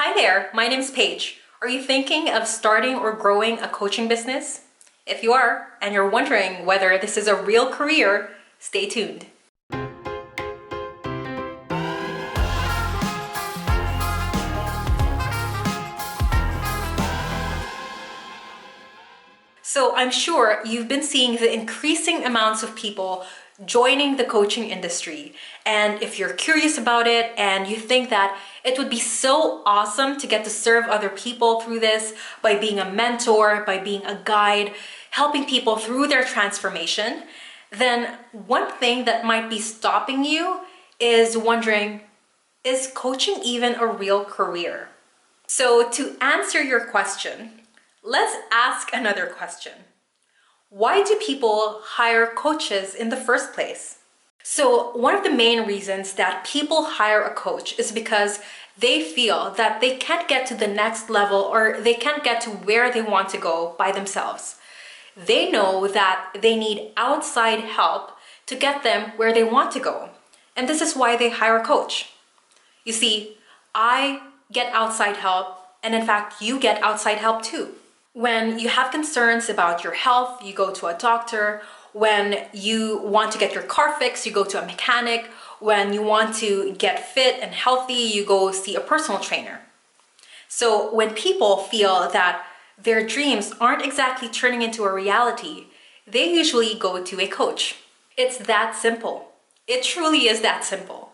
Hi there, my name's Paige. Are you thinking of starting or growing a coaching business? If you are, and you're wondering whether this is a real career, stay tuned. So I'm sure you've been seeing the increasing amounts of people joining the coaching industry. And if you're curious about it and you think that it would be so awesome to get to serve other people through this by being a mentor, by being a guide, helping people through their transformation, then one thing that might be stopping you is wondering, is coaching even a real career? So to answer your question, let's ask another question. Why do people hire coaches in the first place? So one of the main reasons that people hire a coach is because they feel that they can't get to the next level or they can't get to where they want to go by themselves. They know that they need outside help to get them where they want to go. And this is why they hire a coach. You see, I get outside help, and in fact, you get outside help too. When you have concerns about your health, you go to a doctor. When you want to get your car fixed, you go to a mechanic. When you want to get fit and healthy, you go see a personal trainer. So when people feel that their dreams aren't exactly turning into a reality, they usually go to a coach. It's that simple. It truly is that simple.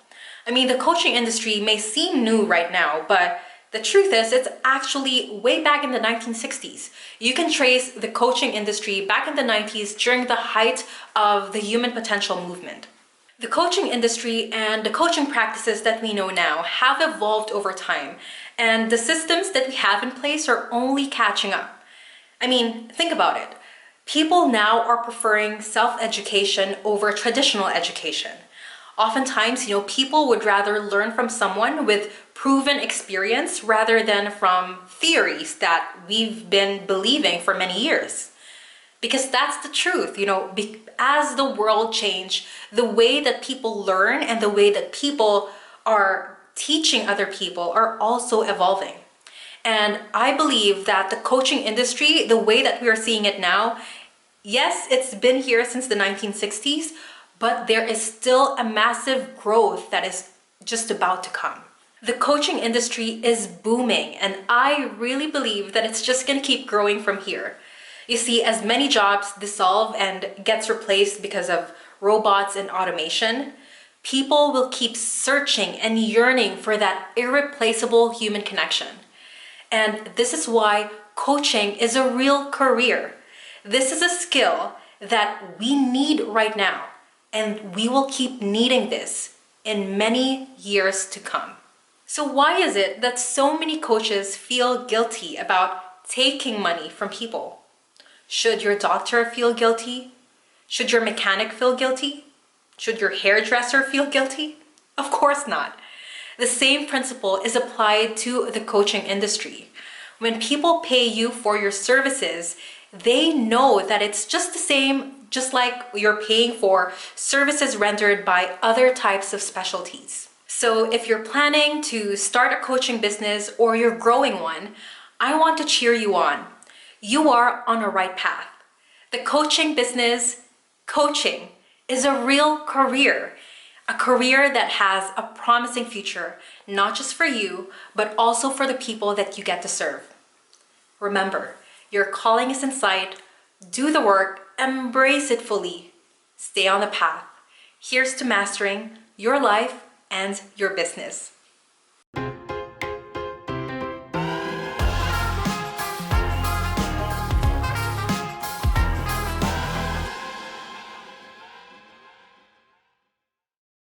I mean, the coaching industry may seem new right now, but the truth is, it's actually way back in the 1960s. You can trace the coaching industry back in the 90s during the height of the human potential movement. The coaching industry and the coaching practices that we know now have evolved over time, and the systems that we have in place are only catching up. I mean, think about it. People now are preferring self-education over traditional education. Oftentimes, people would rather learn from someone with proven experience rather than from theories that we've been believing for many years. Because that's the truth, as the world changed, the way that people learn and the way that people are teaching other people are also evolving. And I believe that the coaching industry, the way that we are seeing it now, yes, it's been here since the 1960s, but there is still a massive growth that is just about to come. The coaching industry is booming, and I really believe that it's just going to keep growing from here. You see, as many jobs dissolve and gets replaced because of robots and automation, people will keep searching and yearning for that irreplaceable human connection. And this is why coaching is a real career. This is a skill that we need right now. And we will keep needing this in many years to come. So why is it that so many coaches feel guilty about taking money from people? Should your doctor feel guilty? Should your mechanic feel guilty? Should your hairdresser feel guilty? Of course not. The same principle is applied to the coaching industry. When people pay you for your services, they know that it's just the same, just like you're paying for services rendered by other types of specialties. So if you're planning to start a coaching business or you're growing one, I want to cheer you on. You are on a right path. The coaching business, coaching, is a real career. A career that has a promising future, not just for you, but also for the people that you get to serve. Remember, your calling is in sight. Do the work, embrace it fully. Stay on the path. Here's to mastering your life and your business.